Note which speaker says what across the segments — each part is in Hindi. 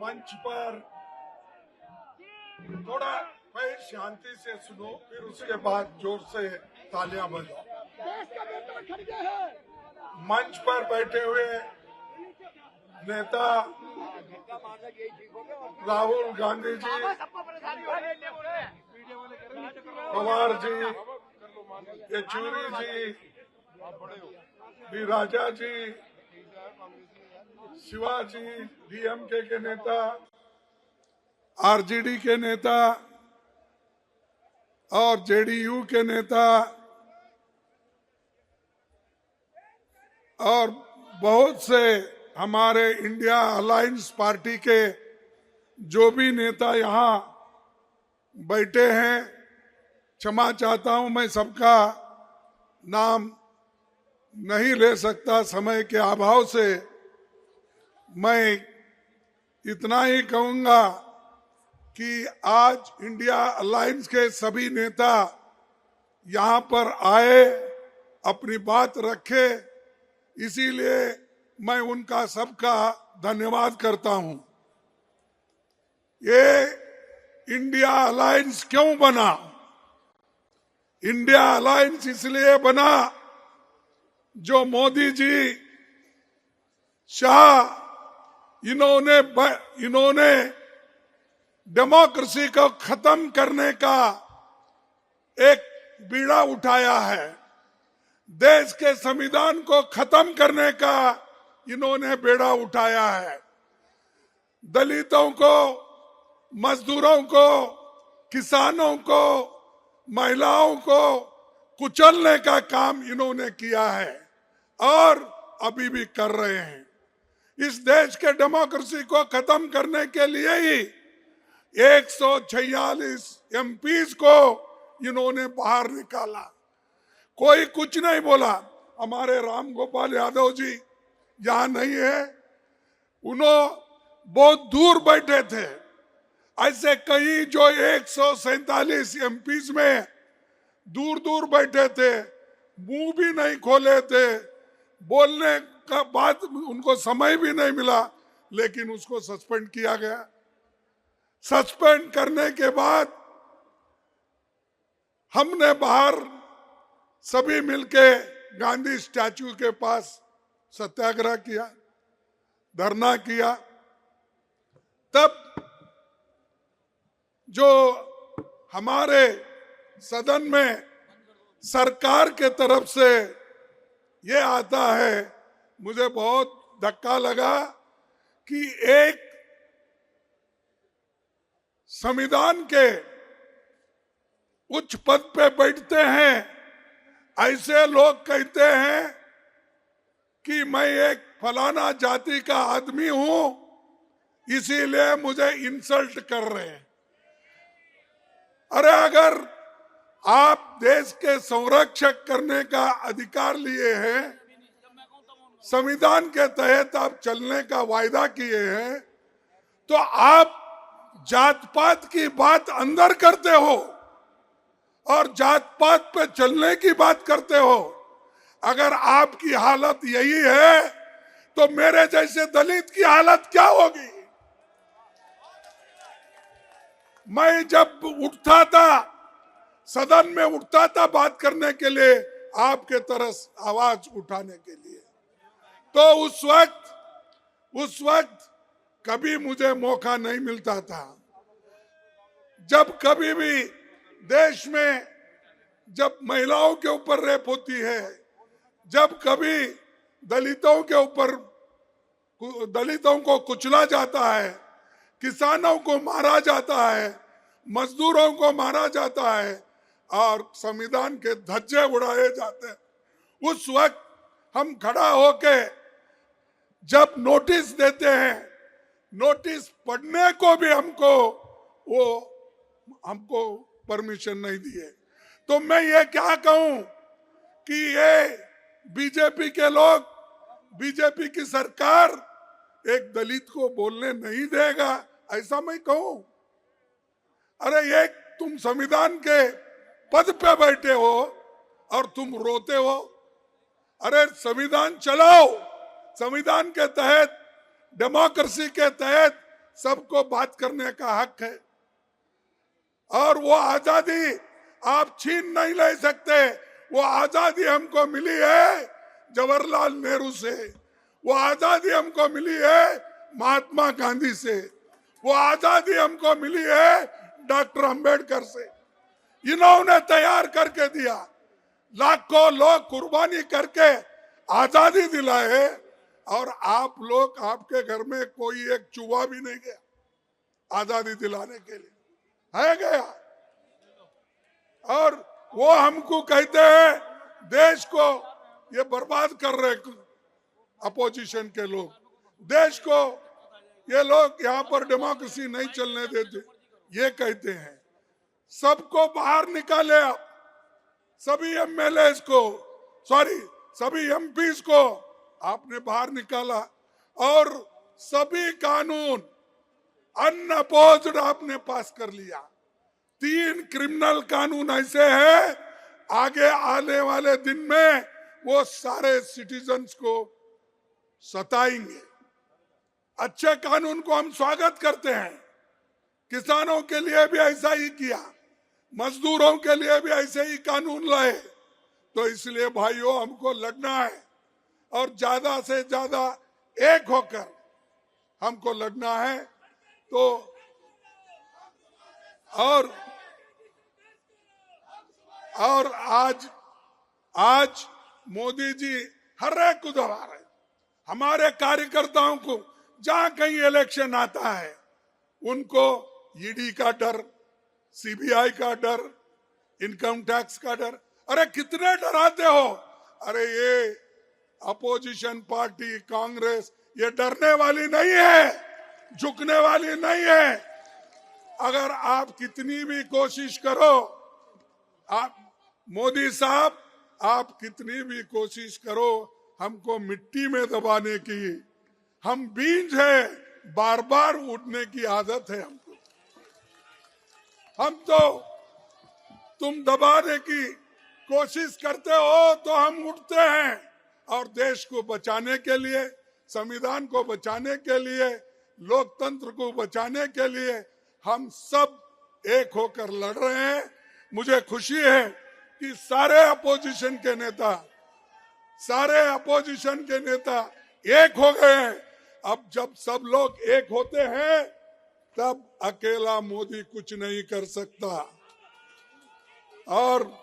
Speaker 1: मंच पर थोड़ा भाई शांति से सुनो, फिर उसके बाद जोर से तालियां बजाओ। मंच पर बैठे हुए नेता राहुल गांधी जी, पवार जी, येचुरी जी, डी राजा जी, शिवाजी, डीएमके के नेता, आरजेडी के नेता और जेडीयू के नेता और बहुत से हमारे इंडिया अलायंस पार्टी के जो भी नेता यहाँ बैठे हैं, क्षमा चाहता हूं, मैं सबका नाम नहीं ले सकता समय के अभाव से। मैं इतना ही कहूंगा कि आज इंडिया अलायंस के सभी नेता यहाँ पर आए, अपनी बात रखे, इसीलिए मैं उनका सबका धन्यवाद करता हूं। ये इंडिया अलायंस क्यों बना? इंडिया अलायंस इसलिए बना जो मोदी जी, शाह, इन्होंने डेमोक्रेसी को खत्म करने का एक बीड़ा उठाया है। देश के संविधान को खत्म करने का इन्होंने बेड़ा उठाया है। दलितों को, मजदूरों को, किसानों को, महिलाओं को कुचलने का काम इन्होंने किया है और अभी भी कर रहे हैं। इस देश के डेमोक्रेसी को खत्म करने के लिए ही 146 एमपीज को इन्होंने बाहर निकाला। कोई कुछ नहीं बोला। हमारे राम गोपाल यादव जी यहाँ नहीं है, उन्होंने बहुत दूर बैठे थे। ऐसे कई जो 147 एमपीज में दूर दूर बैठे थे, मुंह भी नहीं खोले थे, बोलने का बात उनको समय भी नहीं मिला, लेकिन उसको सस्पेंड किया गया। सस्पेंड करने के बाद हमने बाहर सभी मिलके गांधी स्टैचू के पास सत्याग्रह किया, धरना किया। तब जो हमारे सदन में सरकार के तरफ से ये आता है, मुझे बहुत धक्का लगा कि एक संविधान के उच्च पद पे बैठते हैं ऐसे लोग कहते हैं कि मैं एक फलाना जाति का आदमी हूं, इसीलिए मुझे इंसल्ट कर रहे हैं। अरे अगर आप देश के संरक्षक करने का अधिकार लिए हैं, संविधान के तहत आप चलने का वायदा किए हैं, तो आप जात पात की बात अंदर करते हो और जात पात पे चलने की बात करते हो। अगर आपकी हालत यही है तो मेरे जैसे दलित की हालत क्या होगी? मैं जब उठता था, सदन में उठता था बात करने के लिए, आपके तरफ आवाज उठाने के लिए, तो उस वक्त कभी मुझे मौका नहीं मिलता था। जब कभी भी देश में जब महिलाओं के ऊपर रेप होती है, जब कभी दलितों के ऊपर, दलितों को कुचला जाता है, किसानों को मारा जाता है, मजदूरों को मारा जाता है और संविधान के धज्जे उड़ाए जाते हैं, उस वक्त हम खड़ा होके जब नोटिस देते हैं, नोटिस पढ़ने को भी हमको परमिशन नहीं दिए। तो मैं ये क्या कहूं कि ये बीजेपी के लोग, बीजेपी की सरकार एक दलित को बोलने नहीं देगा, ऐसा मैं कहूं? अरे ये तुम संविधान के पद पे बैठे हो और तुम रोते हो। अरे संविधान चलाओ, संविधान के तहत, डेमोक्रेसी के तहत सबको बात करने का हक है और वो आजादी आप छीन नहीं ले सकते। वो आजादी हमको मिली है जवाहरलाल नेहरू से, वो आजादी हमको मिली है महात्मा गांधी से, वो आजादी हमको मिली है डॉक्टर अंबेडकर से। इन्होंने तैयार करके दिया, लाखों लोग कुर्बानी करके आजादी दिलाए और आप लोग, आपके घर में कोई एक चूहा भी नहीं गया आजादी दिलाने के लिए, है गया। और वो हमको कहते हैं देश को ये बर्बाद कर रहे अपोजिशन के लोग, देश को ये लोग यहाँ पर डेमोक्रेसी नहीं चलने देते, ये कहते हैं। सबको बाहर निकाले आप, सभी एमएलए को, सॉरी सभी एमपीज को आपने बाहर निकाला और सभी कानून अनअपोज्ड आपने पास कर लिया। 3 क्रिमिनल कानून ऐसे हैं, आगे आने वाले दिन में वो सारे सिटीजन्स को सताएंगे। अच्छे कानून को हम स्वागत करते हैं, किसानों के लिए भी ऐसा ही किया, मजदूरों के लिए भी ऐसे ही कानून लाए। तो इसलिए भाइयों हमको लगना है और ज्यादा से ज्यादा एक होकर हमको लगना है। तो और आज मोदी जी हर एक को दबा रहे, हमारे कार्यकर्ताओं को जहां कहीं इलेक्शन आता है उनको ईडी का डर, सीबीआई का डर, इनकम टैक्स का डर। अरे कितने डराते हो? अरे ये अपोजिशन पार्टी कांग्रेस ये डरने वाली नहीं है, झुकने वाली नहीं है। अगर आप कितनी भी कोशिश करो, आप मोदी साहब आप कितनी भी कोशिश करो हमको मिट्टी में दबाने की, हम बीज है, बार बार उठने की आदत है हमको। हम तो तुम दबाने की कोशिश करते हो तो हम उठते हैं और देश को बचाने के लिए, संविधान को बचाने के लिए, लोकतंत्र को बचाने के लिए हम सब एक होकर लड़ रहे हैं। मुझे खुशी है कि सारे अपोजिशन के नेता एक हो गए हैं। अब जब सब लोग एक होते हैं तब अकेला मोदी कुछ नहीं कर सकता। और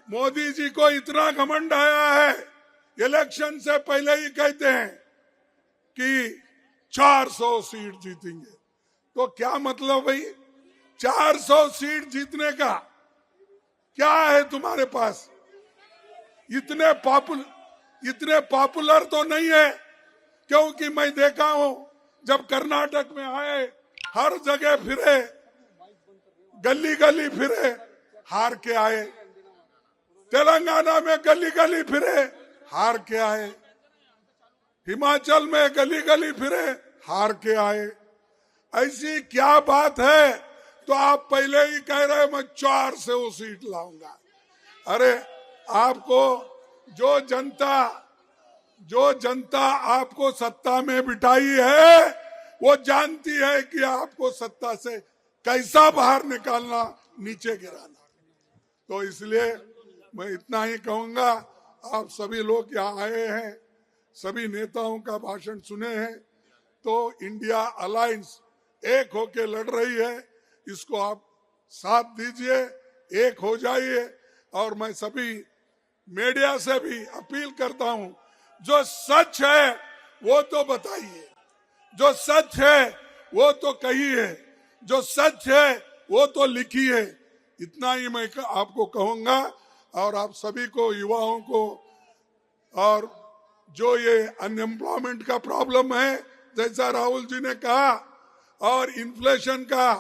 Speaker 1: मोदी जी को इतना घमंड आया है, इलेक्शन से पहले ही कहते हैं कि 400 सीट जीतेंगे। तो क्या मतलब भाई, 400 सीट जीतने का क्या है तुम्हारे पास? इतने पॉपुलर तो नहीं है, क्योंकि मैं देखा हूं जब कर्नाटक में आए हर जगह फिरे, गली गली फिरे, हार के आए। तेलंगाना में गली गली फिरे, हार के आए। हिमाचल में गली गली फिरे, हार के आए। ऐसी क्या बात है? तो आप पहले ही कह रहे मैं 400 सीट लाऊंगा। अरे आपको जो जनता आपको सत्ता में बिठाई है वो जानती है कि आपको सत्ता से कैसा बाहर निकालना, नीचे गिराना। तो इसलिए मैं इतना ही कहूंगा, आप सभी लोग यहाँ आए हैं, सभी नेताओं का भाषण सुने हैं, तो इंडिया अलायंस एक होके लड़ रही है, इसको आप साथ दीजिए, एक हो जाइए। और मैं सभी मीडिया से भी अपील करता हूं, जो सच है वो तो बताइए, जो सच है वो तो कहिए, जो सच है वो तो लिखिए। इतना ही मैं आपको कहूंगा। और आप सभी को, युवाओं को, और जो ये अनएम्प्लॉयमेंट का प्रॉब्लम है जैसा राहुल जी ने कहा, और इन्फ्लेशन का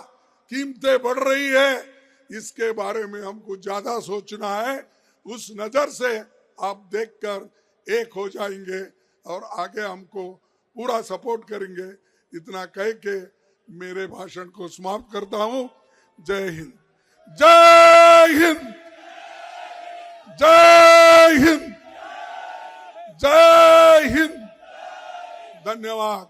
Speaker 1: कीमतें बढ़ रही है, इसके बारे में हमको ज्यादा सोचना है। उस नजर से आप देखकर एक हो जाएंगे और आगे हमको पूरा सपोर्ट करेंगे। इतना कह के मेरे भाषण को समाप्त करता हूं। जय हिंद, जय हिंद, जय हिंद, जय हिंद। धन्यवाद।